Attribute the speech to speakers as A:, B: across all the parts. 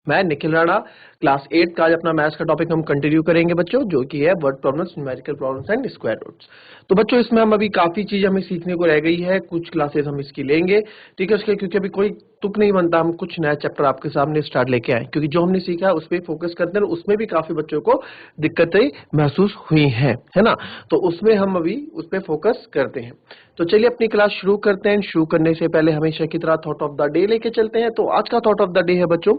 A: मैं निखिल राणा, क्लास 8 का आज अपना मैथ्स का टॉपिक हम कंटिन्यू करेंगे बच्चों, जो कि है word problems, numerical problems and square roots. तो बच्चों इसमें हम अभी काफी चीजें हमें सीखने को रह गई है, कुछ क्लासेस हम इसकी लेंगे, ठीक है। उसके क्योंकि अभी कोई तुक नहीं बनता, हम कुछ नया चैप्टर आपके सामने स्टार्ट लेके आए, क्योंकि जो हमने सीखा है उस पर फोकस करते हैं, उसमें भी काफी बच्चों को दिक्कतें महसूस हुई हैं, है ना। तो उसमें हम अभी उस पर फोकस करते हैं। तो चलिए अपनी क्लास शुरू करते हैं। शुरू करने से पहले हमेशा की तरह थॉट ऑफ द डे लेके चलते हैं। तो आज का थॉट ऑफ द डे है बच्चों,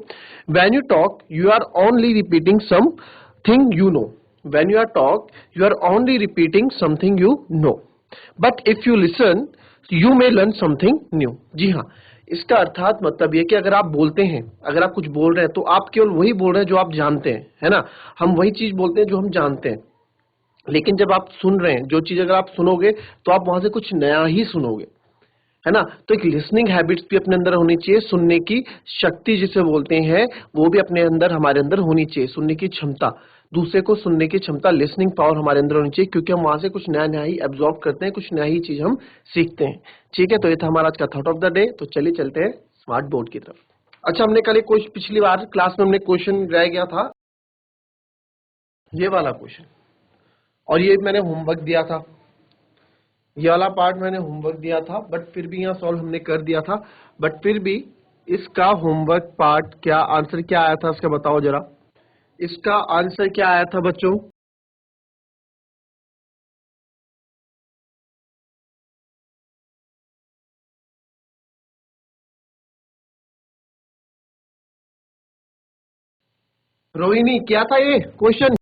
A: when you talk you are only repeating something you know. When you are talk you are only repeating something you know, but if you listen you may learn something new. जी हाँ, इसका अर्थात मतलब ये कि अगर आप बोलते हैं, अगर आप कुछ बोल रहे हैं तो आप केवल वही बोल रहे हैं जो आप जानते हैं, है ना। हम वही चीज बोलते हैं जो हम जानते हैं, लेकिन जब आप सुन रहे हैं जो चीज अगर आप सुनोगे तो आप वहां से कुछ नया ही सुनोगे, है ना। तो एक लिसनिंग हैबिट्स भी अपने अंदर होनी चाहिए, सुनने की शक्ति जिसे बोलते हैं वो भी अपने अंदर, हमारे अंदर होनी चाहिए। सुनने की क्षमता, दूसरे को सुनने की क्षमता, लिसनिंग पावर हमारे अंदर होनी चाहिए, क्योंकि हम वहां से कुछ नया नया ही एब्जॉर्ब करते हैं, कुछ नया ही चीज हम सीखते हैं, ठीक है। तो ये था हमारा आज का थॉट ऑफ द डे। तो चलिए चलते हैं स्मार्ट बोर्ड की तरफ। अच्छा, हमने कल एक क्वेश्चन, पिछली बार क्लास में हमने क्वेश्चन रह गया था ये वाला क्वेश्चन, और ये मैंने होमवर्क दिया था, ये वाला पार्ट मैंने होमवर्क दिया था, बट फिर भी यहाँ सॉल्व हमने कर दिया था। बट फिर भी इसका होमवर्क पार्ट क्या आंसर क्या आया था इसका बताओ जरा। इसका आंसर क्या आया था बच्चों? रोहिणी, क्या था ये क्वेश्चन?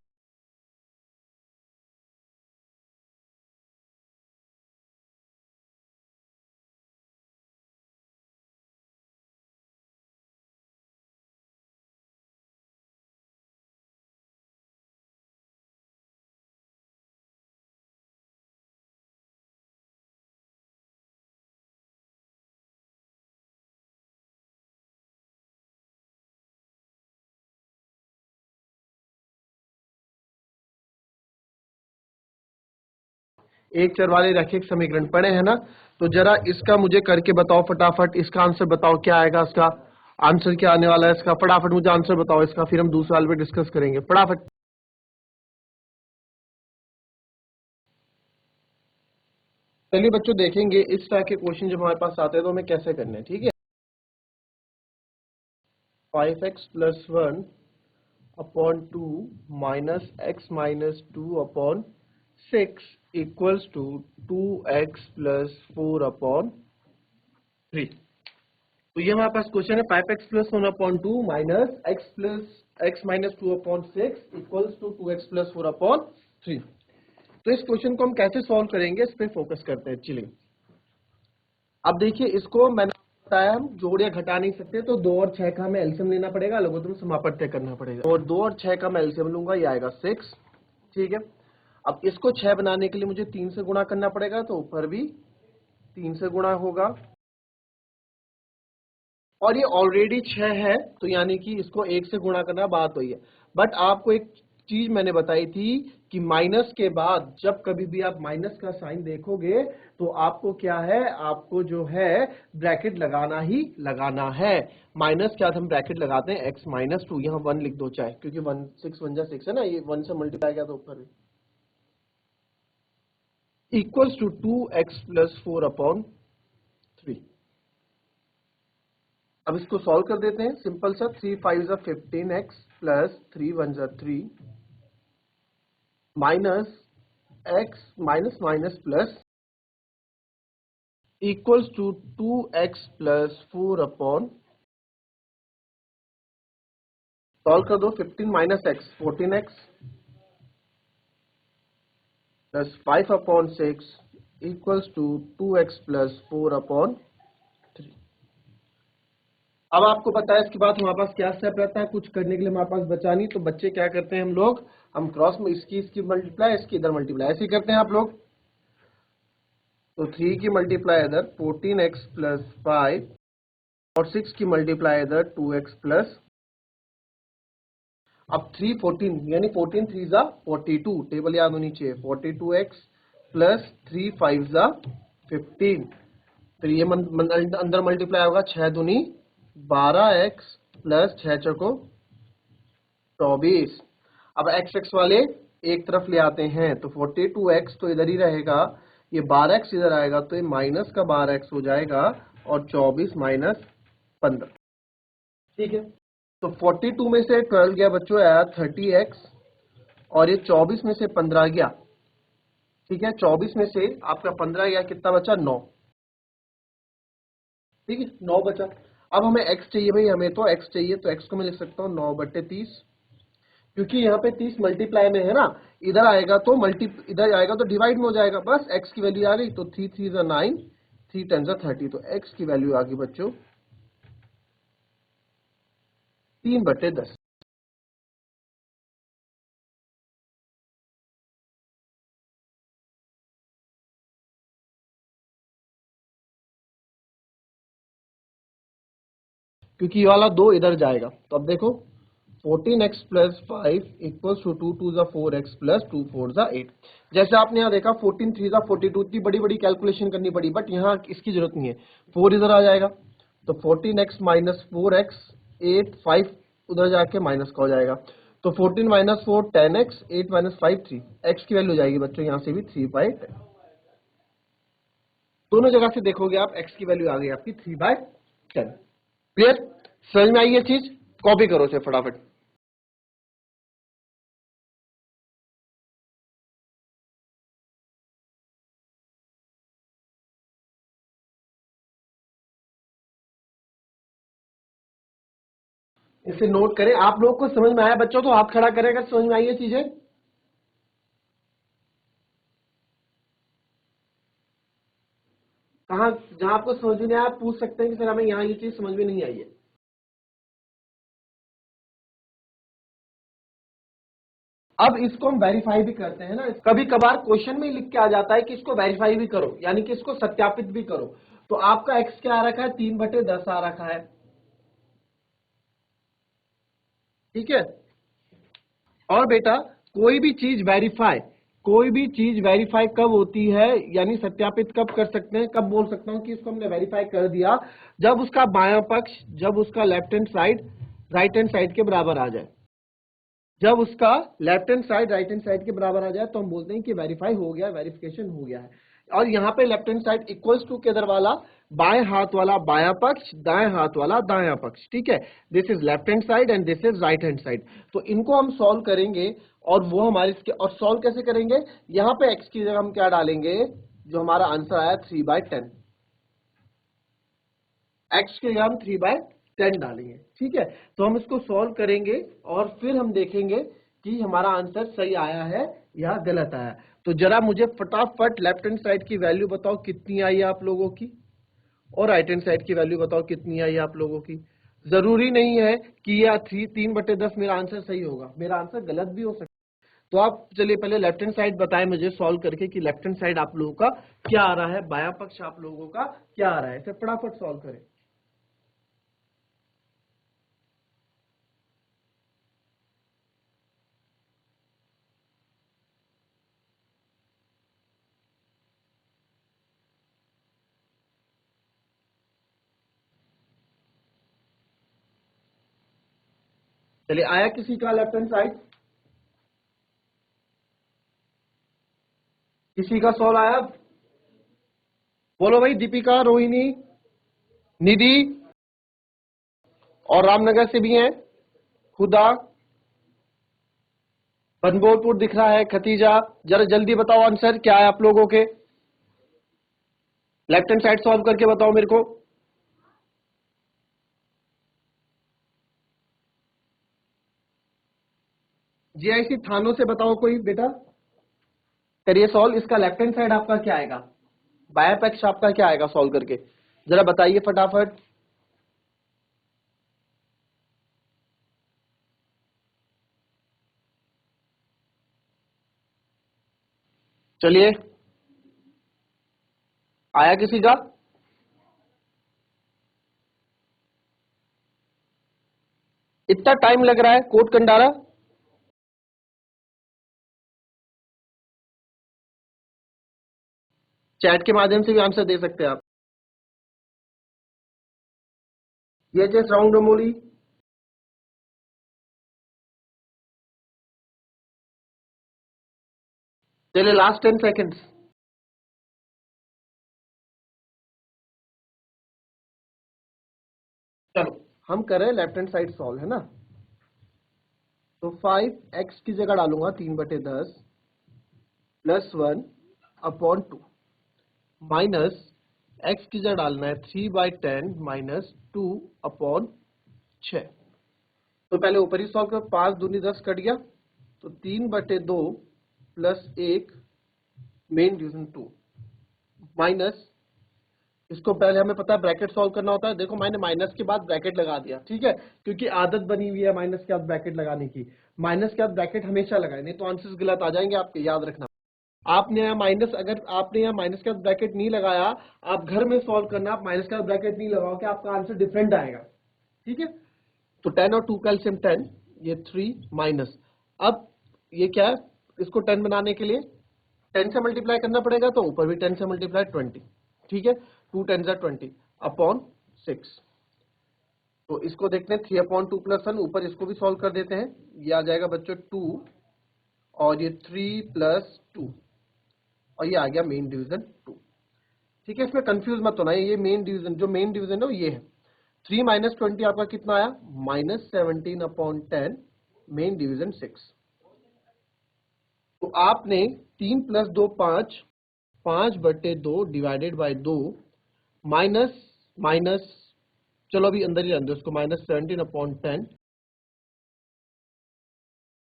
A: एक चर वाले रैखिक समीकरण पढ़े हैं ना, तो जरा इसका मुझे करके बताओ फटाफट। इसका आंसर बताओ क्या आएगा, इसका आंसर क्या आने वाला है इसका, फटाफट मुझे आंसर बताओ इसका, फिर हम दूसरे वाले पे डिस्कस करेंगे, फटाफट। चलिए बच्चों देखेंगे इस तरह के क्वेश्चन जब हमारे पास आते हैं तो हमें कैसे करने हैं, ठीक है। 5x+1 upon 2 minus x minus 2 upon 6 equals to 2x+4 upon 3। तो ये हमारे पास क्वेश्चन है, 5x+1 upon 2 minus x minus 2 upon 6 equals to 2x+4 upon 3। तो इस क्वेश्चन को हम कैसे सॉल्व करेंगे इस पे फोकस करते हैं। चलिए अब देखिए, इसको मैंने बताया हम जोड़ या घटा नहीं सकते, तो 2 और 6 का हमें एलसीएम लेना पड़ेगा, लघुत्तम समापन करना पड़ेगा, और 2 और 6 का मैं एलसीएम लूंगा, ये आएगा 6, ठीक है। अब इसको 6 बनाने के लिए मुझे 3 से गुणा करना पड़ेगा, तो ऊपर भी 3 से गुणा होगा, और ये ऑलरेडी 6 है, तो यानी कि इसको 1 से गुणा करना बात हुई है। बट आपको एक चीज मैंने बताई थी कि माइनस के बाद जब कभी भी आप माइनस का साइन देखोगे तो आपको क्या है, आपको जो है ब्रैकेट लगाना ही लगाना है। माइनस के बाद हम ब्रैकेट लगाते हैं x माइनस 2, यहाँ 1 लिख दो चाहे, क्योंकि 1 6 1 जा 6 है ना, ये 1 से मल्टीप्लाई किया तो ऊपर इक्वल्स टू 2x+4 अपॉन 3। अब इसको सॉल्व कर देते हैं, सिंपल सा, 3 5 जा 15x प्लस 3 1 जा 3 minus x minus minus plus equals to 2x+4 upon, solve कर दो, 15 minus x 14x plus 5 upon 6 equals to 2x+4 upon 3। अब आपको पता है इसके बाद हमारे पास क्या स्टेप रहता है, कुछ करने के लिए हमारे पास बचा नहीं, तो बच्चे क्या करते हैं हम लोग, हम क्रॉस में इसकी मल्टीप्लाई, इसकी इधर मल्टीप्लाई, ऐसे ही करते हैं आप लोग। तो 3 की मल्टीप्लाई इधर 14x प्लस 5, और 6 की मल्टीप्लाई इधर 2x प्लस, अब 3 14 यानी 14 3 जा 42, टेबल याद होनी चाहिए, 42x प्लस 3 5 जा 15, फिर ये अंदर मल्टीप्लाई होगा, 6 दूनी 12x प्लस 6 चौको 24। अब एक्स एक्स वाले एक तरफ ले आते हैं तो 42x तो इधर ही रहेगा, ये 12x इधर आएगा तो ये माइनस का 12x हो जाएगा और 24 माइनस 15। ठीक है, तो 42 में से 12 गया बच्चों, आया 30x और ये 24 में से 15 गया। ठीक है, 24 में से आपका 15 गया, कितना बचा? 9। ठीक है, 9 बचा। अब हमें x चाहिए भाई, हमें तो x चाहिए, तो x को मैं लिख सकता हूँ 9/30, क्योंकि यहाँ पे 30 मल्टीप्लाई में है ना, इधर आएगा तो इधर आएगा तो डिवाइड में हो जाएगा। बस x की वैल्यू आ गई, तो 3 3 9, 3 10 30, तो x की वैल्यू आ गई बच्चों 3/10। क्योंकि ये वाला 2 इधर जाएगा, तो अब देखो 14x plus 5 equals to 2 2 4x plus 2 4 8। जैसे आपने यहाँ देखा 14 3 42, इतनी बड़ी बड़ी कैलकुलेशन करनी पड़ी, बट यहाँ इसकी जरूरत नहीं है, 4 इधर आ जाएगा तो 14x माइनस 4x 8 5 उधर जाके माइनस का हो जाएगा, तो 14 माइनस 4 10x 8 माइनस 5 3, x की वैल्यू जाएगी बच्चों यहाँ से भी 3/10। दोनों जगह से देखोगे आप, x की वैल्यू आ गई आपकी 3/10। क्लियर? समझ में आई ये चीज? कॉपी करो इसे फटाफट। इसे नोट करें। आप लोग को समझ में आया बच्चों तो हाथ खड़ा करें अगर समझ में आई ये चीजें। कहा जहां आपको समझ में नहीं आया आप पूछ सकते हैं कि सर हमें यहाँ ये चीज समझ में नहीं आई है। अब इसको हम वेरीफाई भी करते हैं ना, कभी कभार क्वेश्चन में लिख के आ जाता है कि इसको वेरीफाई भी करो, यानी कि इसको सत्यापित भी करो। तो आपका एक्स क्या आ रखा है? 3/10 आ रखा है। ठीक है, और बेटा कोई भी चीज वेरीफाई कब होती है, यानी सत्यापित कब कर सकते हैं, कब बोल सकता हूं कि इसको हमने वेरीफाई कर दिया? जब उसका बायां पक्ष, जब उसका left hand side right hand side के बराबर आ जाए। जब उसका left hand side right hand side के बराबर आ जाए तो हम बोलते हैं कि वेरीफाई हो गया, वेरिफिकेशन हो गया है। और यहाँ पे left hand side equals to के इधर वाला बाएं हाथ वाला बायां पक्ष, दाएं हाथ वाला दायां पक्ष। ठीक है, this is left hand side and this is right hand side. तो इनको हम सॉल्व करेंगे और वो हमारे इसके, और सॉल्व कैसे करेंगे? यहाँ पे x की जगह हम क्या डालेंगे? जो हमारा आंसर आया 3/10, एक्स के जगह हम 3/10 डालेंगे। ठीक है, तो हम इसको सॉल्व करेंगे और फिर हम देखेंगे कि हमारा आंसर सही आया है या गलत आया। तो जरा मुझे फटाफट लेफ्ट हैंड साइड की वैल्यू बताओ कितनी आई है आप लोगों की, और राइट हैंड साइड की वैल्यू बताओ कितनी आई है आप लोगों की। जरूरी नहीं है कि यह 3/10 मेरा आंसर सही होगा, मेरा आंसर गलत भी हो सकता है। तो आप चलिए पहले लेफ्ट हैंड साइड बताएं मुझे सॉल्व करके कि लेफ्ट हैंड साइड आप लोगों का क्या आ रहा है, बायां पक्ष आप लोगों का क्या आ रहा है। इसे फटाफट सॉल्व करें। चलिए, आया किसी का लेफ्ट हैंड साइड? किसी का सॉल्व आया? बोलो भाई, दीपिका, रोहिणी, निधि, और रामनगर से भी हैं, खुदा, बनबोलपुर दिख रहा है, खतीजा। जरा जल्दी बताओ आंसर क्या है आप लोगों के। लेफ्ट हैंड साइड सॉल्व करके बताओ मेरे को। जीआईसी थानों से बताओ कोई बेटा, करिए सॉल्व। इसका लेफ्ट हैंड साइड आपका क्या आएगा, बायां पक्ष आपका क्या आएगा सॉल्व करके, जरा बताइए फटाफट। चलिए, आया किसी का? इतना टाइम लग रहा है कोट कंडारा? चैट के माध्यम से भी आंसर दे सकते हैं आप। ये राउंड रमोली, चलिए लास्ट 10 सेकेंड्स। चलो हम कर रहे हैं लेफ्ट हैंड साइड सॉल्व, है ना। तो 5x की जगह डालूंगा 3/10 +1/2 माइनस x की जगह डालना है 3/10 -2/6। तो पहले ऊपर ही सॉल्व कर, 5 दूनी 10 कट गया, तो 3/2 +1 मेन डिवीजन 2 माइनस, इसको पहले हमें पता है ब्रैकेट सॉल्व करना होता है। देखो मैंने माइनस के बाद ब्रैकेट लगा दिया, ठीक है, क्योंकि आदत बनी हुई है माइनस के बाद ब्रैकेट लगाने की। माइनस के बाद ब्रैकेट हमेशा लगाए, नहीं तो आंसर्स गलत आ जाएंगे आपके, याद रखना। आपने यहाँ माइनस, अगर आपने यहाँ माइनस के बाद ब्रैकेट नहीं लगाया, आप घर में सॉल्व करना, आप माइनस के बाद ब्रैकेट नहीं लगाओगे, आपका आंसर डिफरेंट आएगा, ठीक है। तो 10 और 2 का एलसीएम 10, ये 3 माइनस, अब ये क्या है, इसको 10 बनाने के लिए 10 से मल्टीप्लाई करना पड़ेगा, तो ऊपर भी 10 से मल्टीप्लाई 20, ठीक है, 2 10 20 अपॉन 6। तो इसको देखते हैं 3/2 + 1, ऊपर इसको भी सॉल्व कर देते हैं, ये आ जाएगा बच्चों 2 और ये 3 + 2 और ये आ गया मेन डिवीजन 2, ठीक है। इसमें कंफ्यूज मत होना, ये मेन डिवीजन, जो मेन डिवीजन है वो ये है। 3 - 20 आपका कितना आया, -17/10 मेन डिवीजन 6। तो आपने 3 + 2 5, 5/2 डिवाइडेड बाय 2 माइनस माइनस, चलो अभी अंदर ही रहने दो इसको, -17/10।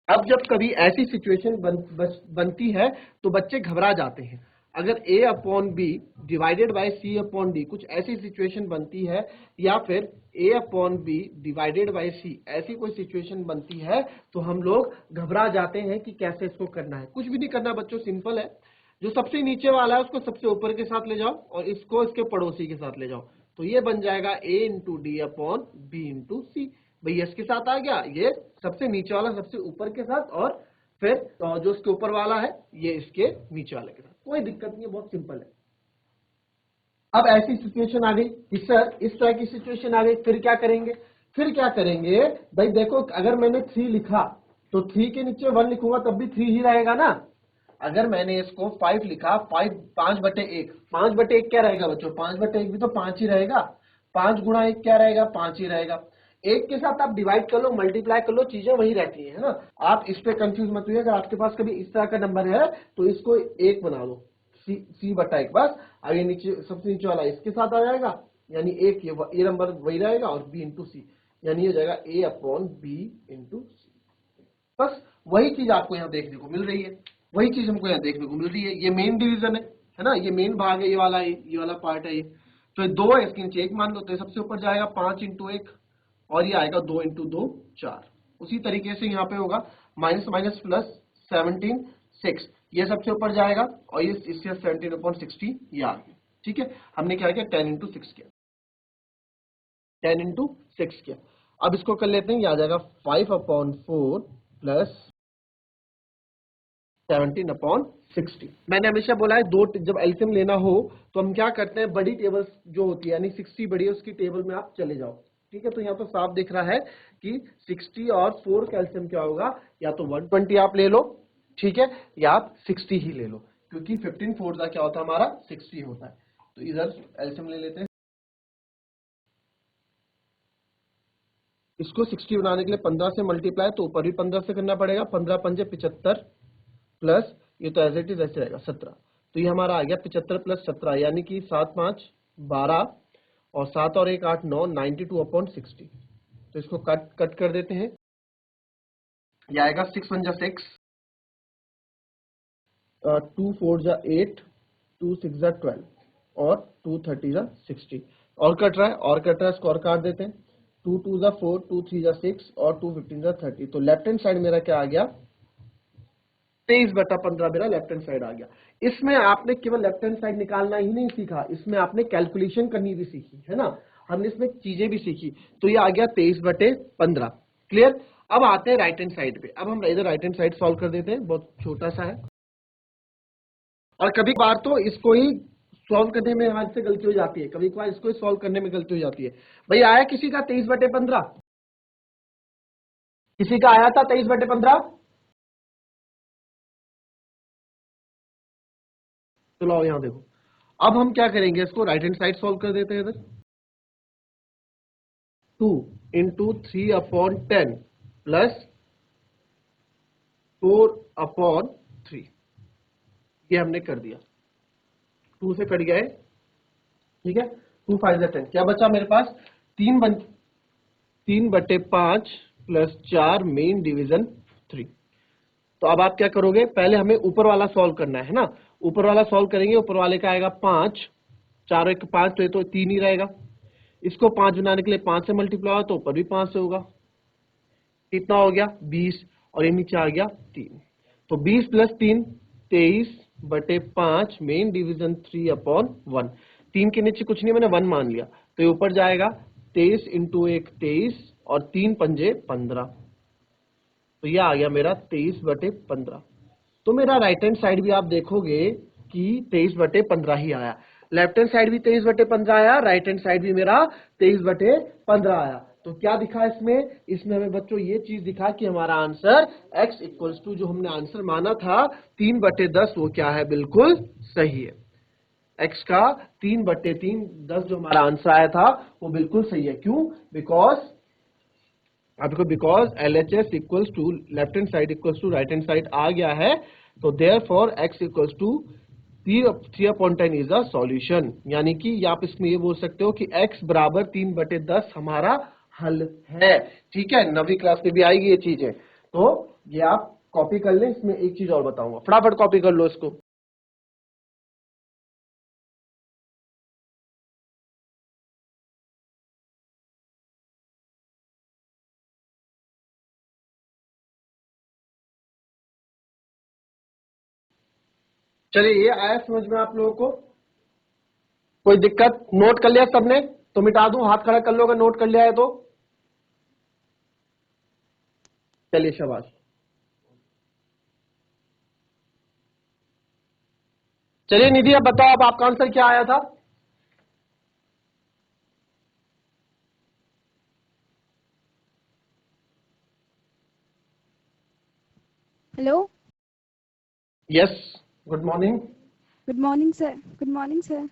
A: अब जब कभी ऐसी सिचुएशन बनती है तो बच्चे घबरा जाते हैं। अगर a/b डिवाइडेड बाय c/d कुछ ऐसी सिचुएशन बनती है, या फिर a/b डिवाइडेड बाय c ऐसी कोई सिचुएशन बनती है, तो हम लोग घबरा जाते हैं कि कैसे इसको करना है। कुछ भी नहीं करना बच्चों, सिंपल है। जो सबसे नीचे वाला है उसको सबसे ऊपर के साथ ले जाओ और इसको इसके पड़ोसी के साथ ले जाओ, तो ये बन जाएगा a/d/b/c। भैया इसके साथ आ गया, ये सबसे नीचे वाला सबसे ऊपर के साथ, और फिर जो इसके ऊपर वाला है ये इसके नीचे वाले के साथ, कोई दिक्कत नहीं है, बहुत सिंपल है। अब ऐसी सिचुएशन आ गई कि सर इस तरह की सिचुएशन आ गई, फिर क्या करेंगे? फिर क्या करेंगे भाई, देखो अगर मैंने 3 लिखा तो 3 के नीचे 1 लिखूंगा तब भी 3 ही रहेगा ना। अगर मैंने इसको 5 लिखा, 5/1, 5/1 क्या रहेगा बच्चों, 5/1 भी तो 5 ही रहेगा। 5 गुणा 1 क्या रहेगा, 5 ही रहेगा। एक के साथ आप डिवाइड कर लो, मल्टीप्लाई कर लो, चीजें वही रहती है ना। आप इस पे कंफ्यूज मत होइए। अगर आपके पास कभी इस तरह का नंबर है तो इसको 1 बना लो, c/1 बस। अब ये नीचे सबसे नीचे वाला इसके साथ आ जाएगा, यानी एक ये नंबर वही रहेगा, और b/c यानी ये जाएगा a/b/c। बस वही चीज आपको यहाँ देखने को मिल रही है, वही चीज हमको यहाँ देखने को मिल रही है। ये मेन डिवीजन है ना, ये मेन भाग है, ये वाला पार्ट है ये। तो ये 2 है, इसके नीचे 1 मान लो, तो सबसे ऊपर जाएगा 5 × 1 और ये आएगा 2 × 2 4। उसी तरीके से यहाँ पे होगा माइनस माइनस प्लस 17 6, ये सबसे ऊपर जाएगा और ये इससे 17/60 ये आ गया, ठीक है। हमने क्या किया, 10 × 6 किया, 10 × 6 किया। अब इसको कर लेते हैं, ये आ जाएगा 5/4 प्लस 17/60। मैंने हमेशा बोला है दो, जब एलसीएम लेना हो तो हम क्या करते हैं, बड़ी टेबल्स जो होती है यानी 60 बड़ी है उसकी टेबल में आप चले जाओ, ठीक है। तो यहाँ तो साफ दिख रहा है कि 60 और 4 का एलसीएम क्या होगा, या तो 120 आप ले लो, ठीक है, या आप 60 ही ले लो, क्योंकि 15 4 का क्या होता है हमारा 60 होता है। तो इधर एलसीएम ले लेते हैं। इसको 60 बनाने के लिए 15 से मल्टीप्लाई, तो ऊपर भी 15 से करना पड़ेगा, 15 × 5 = 75 प्लस ये तो एज इट इज ऐसे रहेगा 17। तो ये हमारा आ गया 75 + 17, यानी कि 7 5 12 और 7 और 1 8 9, 92/60। तो इसको कट कर देते हैं, ये आएगा 6 1 6, 2 4 8, 2 6 12 और 2 30 60। और कट रहा है, इसको और काट देते हैं, 2 2 4, 2 3 6 और 2 15 30। तो लेफ्ट हैंड साइड मेरा क्या आ गया, 23/15 मेरा लेफ्ट हैंड साइड आ गया। इसमें आपने केवल लेफ्ट हैंड साइड निकालना ही नहीं सीखा, इसमें आपने कैलकुलेशन करनी भी सीखी, है ना। हमने इसमें चीजें भी सीखी। तो ये आ गया 23/15, क्लियर। अब आते हैं राइट हैंड साइड पे। अब हम इधर राइट हैंड साइड सॉल्व कर देते हैं, बहुत छोटा सा है। और कभी कभार तो इसको ही सॉल्व करने में हमारे से गलती हो जाती है, कभी कभार इसको ही सॉल्व करने में गलती हो जाती है। भाई आया किसी का 23/15, किसी का आया था 23/15? चलो आओ यहाँ देखो, अब हम क्या करेंगे, इसको राइट हैंड साइड सॉल्व कर देते हैं इधर। 2 इंटू 3/10 प्लस 4/3, ये हमने कर दिया। 2 से कट गए, ठीक है, 2 5 10, क्या बचा मेरे पास, 3/5 प्लस 4 मेन डिवीजन 3। तो अब आप क्या करोगे, पहले हमें ऊपर वाला सॉल्व करना है ना, ऊपर वाला सॉल्व करेंगे, ऊपर वाले का आएगा 5, 4 1 5, तो ये तो 3 ही रहेगा। इसको 5 बनाने के लिए 5 से मल्टीप्लाई हो तो ऊपर भी 5 से होगा, कितना हो गया 20, और ये नीचे आ गया 3। तो 20 प्लस 3 23/5 मेन डिवीजन 3/1। 3 के नीचे कुछ नहीं, मैंने 1 मान लिया, तो ये ऊपर जाएगा 23 इंटू 1 23 और 3 पंजे 15, तो ये आ गया मेरा 23/15। तो मेरा राइट हैंड साइड भी आप देखोगे कि 23/15 ही आया, लेफ्ट हैंड साइड भी 23/15 आया, राइट हैंड साइड भी मेरा 23/15 आया। तो क्या दिखा इसमें, इसमें हमें बच्चों ये चीज दिखा कि हमारा आंसर x इक्वल्स टू जो हमने आंसर माना था 3/10, वो क्या है, बिल्कुल सही है। x का 3/3 10 जो हमारा आंसर आया था वो बिल्कुल सही है। क्यों, because LHS equals to left hand side equals to right hand side आ गया है, तो therefore x equals to 3/10 is a solution. यानी कि आप इसमें ये बोल सकते हो कि x बराबर 3/10 हमारा हल है। ठीक है, 9वीं क्लास में भी आएगी ये चीजें, तो ये आप कॉपी कर लें। इसमें एक चीज और बताऊंगा, फटाफट कॉपी कर लो इसको। चलिए, ये आया समझ में आप लोगों को, कोई दिक्कत, नोट कर लिया सबने, तो मिटा दूं, हाथ खड़ा कर लो अगर नोट कर लिया है तो। चलिए शाबाश। चलिए निधि, अब बताओ, अब आपका आंसर क्या आया था।
B: Hello,
A: yes, good morning.
B: Good morning sir. Good morning sir.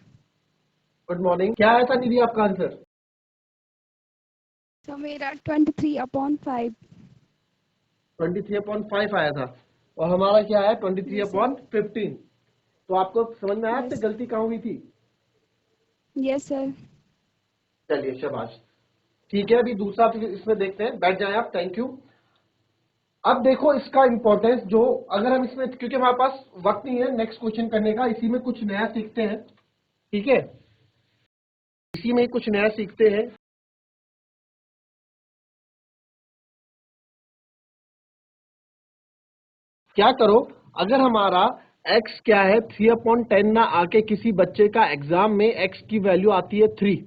A: Good morning, क्या आया था निधि आपका आंसर।
B: तो मेरा 23/5।
A: 23/5 आया था, और हमारा क्या है
B: यस सर।
A: 23/15। तो आपको समझ में आया आपसे
B: यस।
A: गलती कहाँ हुई थी।
B: Yes sir.
A: चलिए शाबाश। ठीक है, अभी दूसरा इसमें देखते हैं, बैठ जाए आप, थैंक यू। अब देखो इसका इंपॉर्टेंस, जो अगर हम इसमें, क्योंकि हमारे पास वक्त नहीं है नेक्स्ट क्वेश्चन करने का, इसी में कुछ नया सीखते हैं। ठीक है, इसी में कुछ नया सीखते हैं। क्या करो, अगर हमारा x क्या है 3/10 ना आके किसी बच्चे का एग्जाम में x की वैल्यू आती है 3,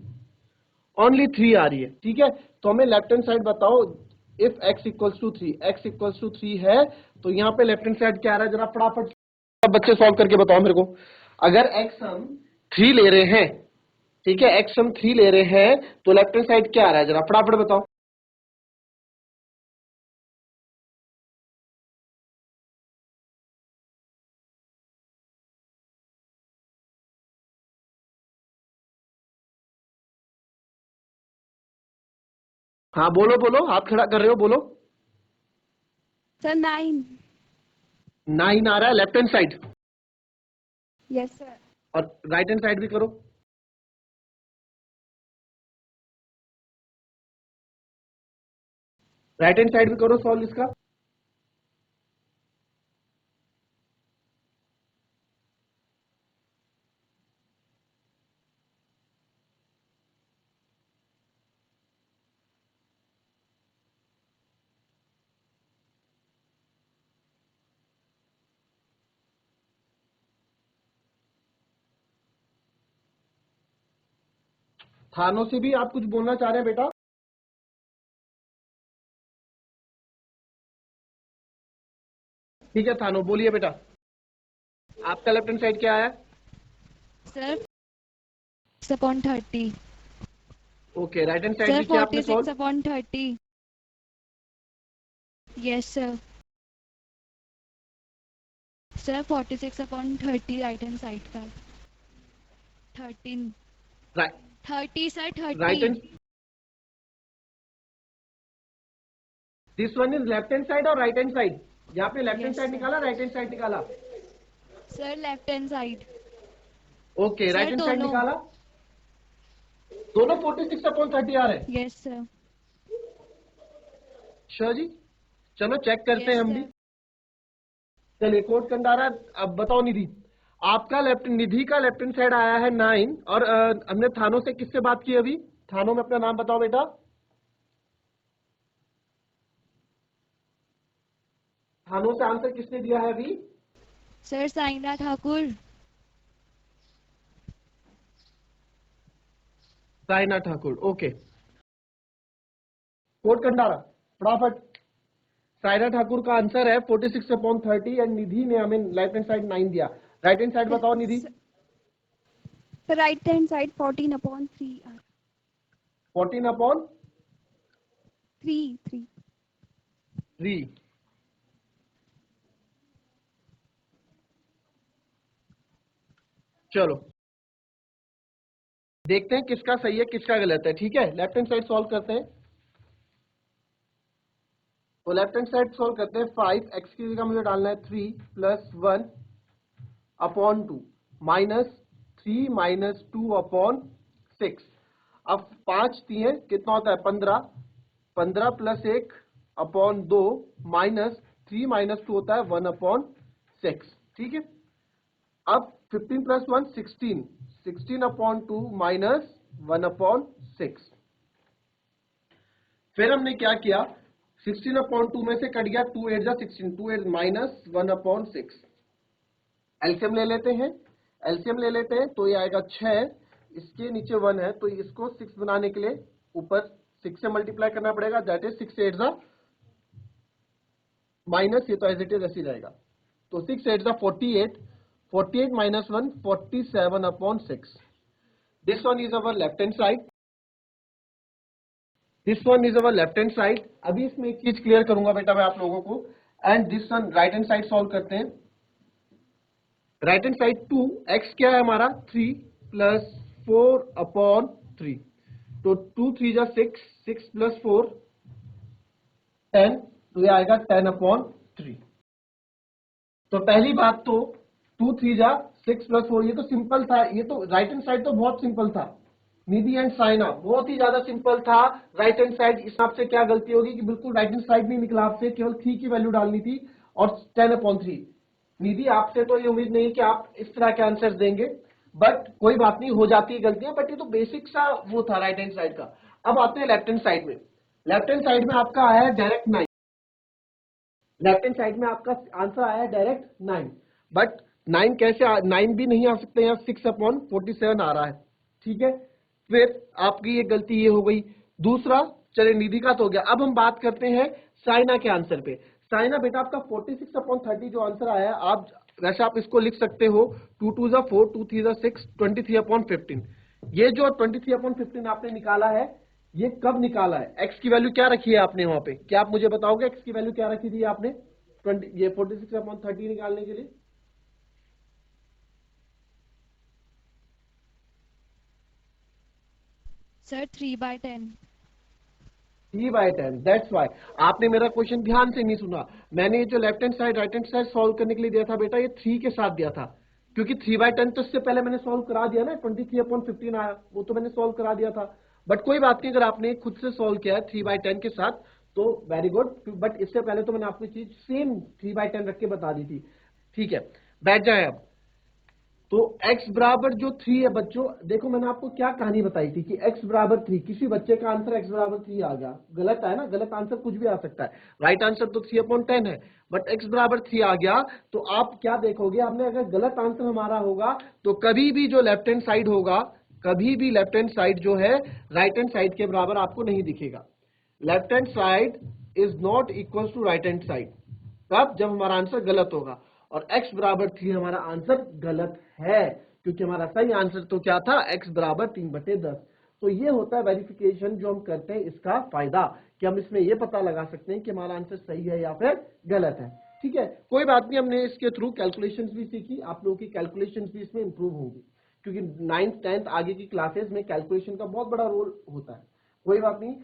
A: ओनली 3 आ रही है, ठीक है, तो हमें लेफ्ट हैंड साइड बताओ, if x equals to 3, x equals to 3 है, तो यहाँ पे लेफ्ट हैंड साइड क्या आ रहा है, जरा फटाफट सब बच्चे सॉल्व करके बताओ मेरे को। अगर x हम 3 ले रहे हैं, ठीक है, x हम 3 ले रहे हैं, तो लेफ्ट हैंड साइड क्या आ रहा है, जरा फटाफट बताओ। हाँ बोलो बोलो, हाथ खड़ा कर रहे हो, बोलो।
B: सर 9।
A: 9 आ रहा है left hand side,
B: yes sir.
A: और राइट हैंड साइड भी करो। राइट हैंड साइड भी करो सॉल्व इसका। थानों से भी आप कुछ बोलना चाह रहे हैं बेटा। ठीक है थानो, बोलिए बेटा, आपका लेफ्ट हैंड साइड क्या है।
B: Sir 6/30।
A: Okay, right hand side
B: sir
A: भी किया आपने solve.
B: 46/30। Yes sir. Sir 46/30 right hand side का 13
A: right
B: 30 sir
A: right
B: 30
A: hand, this one is left hand side और राइट हैंड साइड? यहाँ पे left hand
B: yes
A: side
B: sir
A: निकाला, right hand side निकाला?
B: Sir left hand side
A: okay, right
B: sir
A: hand side
B: दोनों
A: निकाला, दोनों 46/30 आ रहे हैं।
B: यस सर
A: श्योर जी? चलो चेक करते हैं
B: यस
A: हम भी।
B: सर
A: चलिए, कोट कंडारा, अब बताओ निधि, आपका निधि का लेफ्ट हैंड साइड आया है 9, और हमने थानों से किससे बात की अभी? थानों में अपना नाम बताओ बेटा। थानों से आंसर किसने दिया है अभी?
B: सर साइना ठाकुर
A: साइना ठाकुर। ओके, कोट कंडारा फटाफट। साइना ठाकुर का आंसर है 46/30, एंड निधि ने हमें लेफ्ट हैंड साइड 9 दिया। राइट हैंड साइड बताओ निधि।
B: Right hand side 14/3
A: 14/3।
B: 3
A: चलो देखते हैं किसका सही है किसका गलत है। ठीक है, लेफ्ट हैंड साइड सॉल्व करते हैं। तो लेफ्ट हैंड साइड सॉल्व करते हैं। 5x की जगह मुझे डालना है 3 + 1/2 माइनस 3 - 2/6। अब 5 दिए कितना होता है? 15। 15 + 1/2 माइनस 3 - 2 होता है 1/6। ठीक है, अब 15 + 1 16, 16/2 माइनस 1/6। फिर हमने क्या किया, 16/2 में से कट गया 2 8 जा 16, 2 8 माइनस 1/6। एलसीएम ले लेते हैं, एलसीएम ले लेते हैं तो ये आएगा 6, इसके नीचे 1 है तो इसको 6 बनाने के लिए ऊपर 6 से मल्टीप्लाई करना पड़ेगा, दैट इज 6 8 जा माइनस, ये तो एज इट इज ऐसे ही रहेगा। तो 6 8 जा 48, 48 minus 1 47/6। This one is our left hand side, this one is our left hand side. अभी इसमें एक चीज क्लियर करूंगा बेटा मैं आप लोगों को, and this one right hand side solve करते हैं। राइट हैंड साइड 2, x क्या है हमारा? 3 + 4/3। तो 2 3 जा 6, 6 + 4 10, तो ये आएगा 10/3। तो पहली बात तो 2 3 जा 6 + 4, ये तो सिंपल था, ये तो राइट हैंड साइड तो बहुत सिंपल था। निधि एंड साइना बहुत ही ज्यादा सिंपल था। राइट हैंड साइड, इस आपसे क्या गलती होगी कि बिल्कुल राइट हैंड साइड नहीं निकला, आपसे केवल 3 की वैल्यू डालनी थी और 10/3। निधि आपसे तो ये उम्मीद नहीं कि आप इस तरह के आंसर देंगे, बट कोई बात नहीं, हो जाती है गलतियां, बट ये तो बेसिक सा वो था राइट हैंड साइड का। अब आते हैं लेफ्ट हैंड साइड में। लेफ्ट हैंड साइड में आपका आया है डायरेक्ट 9। लेफ्ट हैंड साइड में आपका आंसर आया है डायरेक्ट 9, बट 9 कैसे 9 भी नहीं आ सकते, यहाँ 6/47 आ रहा है। ठीक है, फिर आपकी ये गलती ये हो गई। दूसरा, चले निधि का तो हो गया। अब हम बात करते हैं साइना के आंसर पे। साइना बेटा आपका 46/30 जो आंसर आया है, आप वैसे आप इसको लिख सकते हो 2 2 जा 4, 2 3 जा 6, 23/15। ये जो 23/15 आपने निकाला है, ये कब निकाला है? एक्स की वैल्यू क्या रखी है आपने वहां पे? क्या आप मुझे बताओगे एक्स की वैल्यू क्या रखी थी आपने 20 ये 46/30 निकालने के लिए?
B: सर 3/10
A: 3/10। दैट्स वाई आपने मेरा क्वेश्चन ध्यान से नहीं सुना। मैंने ये जो left hand side right hand side solve करने के लिए दिया था बेटा, ये 3 के साथ दिया था, क्योंकि 3/10 तो इससे पहले मैंने सॉल्व करा दिया ना, 23/15 आया, वो तो मैंने सॉल्व करा दिया था। बट कोई बात नहीं, अगर आपने खुद से सॉल्व किया है 3/10 के साथ तो वेरी गुड, बट इससे पहले तो मैंने आपको चीज सेम 3/10 रख के बता दी थी। ठीक है, बैठ जाए अब। तो x बराबर जो 3 है बच्चों, देखो मैंने आपको क्या कहानी बताई थी कि x बराबर 3, किसी बच्चे का आंसर x बराबर 3 आ गया, गलत है ना, गलत आंसर कुछ भी आ सकता है, राइट आंसर तो 3/10 है, बट x बराबर 3 आ गया, तो आप क्या देखोगे, हमने अगर गलत आंसर हमारा होगा तो कभी भी जो लेफ्ट हैंड साइड होगा, कभी भी लेफ्ट हैंड साइड जो है राइट हैंड साइड के बराबर आपको नहीं दिखेगा। Left hand side is not equal to right hand side, कब? जब हमारा आंसर गलत होगा, और x बराबर 3 हमारा आंसर गलत है, क्योंकि हमारा सही आंसर तो क्या था? x बराबर 3/10। तो ये होता है वेरिफिकेशन जो हम करते हैं, इसका फायदा कि हम इसमें ये पता लगा सकते हैं कि हमारा आंसर सही है या फिर गलत है। ठीक है, कोई बात नहीं, हमने इसके थ्रू कैलकुलेशंस भी सीखी, आप लोगों की कैलकुलेशंस भी इसमें इंप्रूव होंगी, क्योंकि 9th 10th आगे की क्लासेस में कैलकुलेशन का बहुत बड़ा रोल होता है। कोई बात नहीं,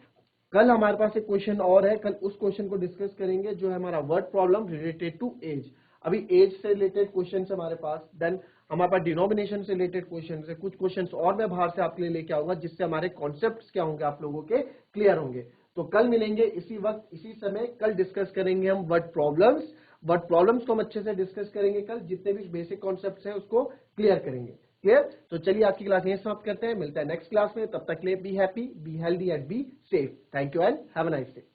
A: कल हमारे पास एक क्वेश्चन और है, कल उस क्वेश्चन को डिस्कस करेंगे जो है हमारा word problem related to age. अभी एज से रिलेटेड क्वेश्चन है हमारे पास, देन हमारे पास डिनोमिनेशन से रिलेटेड क्वेश्चन है, कुछ क्वेश्चंस और मैं बाहर से आपके लिए लेके आऊंगा जिससे हमारे कॉन्सेप्ट्स क्या होंगे आप लोगों के क्लियर होंगे। तो कल मिलेंगे इसी वक्त इसी समय, कल डिस्कस करेंगे हम वर्ड प्रॉब्लम्स। वर्ड प्रॉब्लम्स को हम अच्छे से डिस्कस करेंगे कल, जितने भी बेसिक कॉन्सेप्ट्स हैं उसको क्लियर करेंगे। क्लियर? तो चलिए आज की क्लास यहीं समाप्त करते हैं, मिलता है नेक्स्ट क्लास में, तब तक के लिए be happy, be healthy and be safe. Thank you and have a nice day.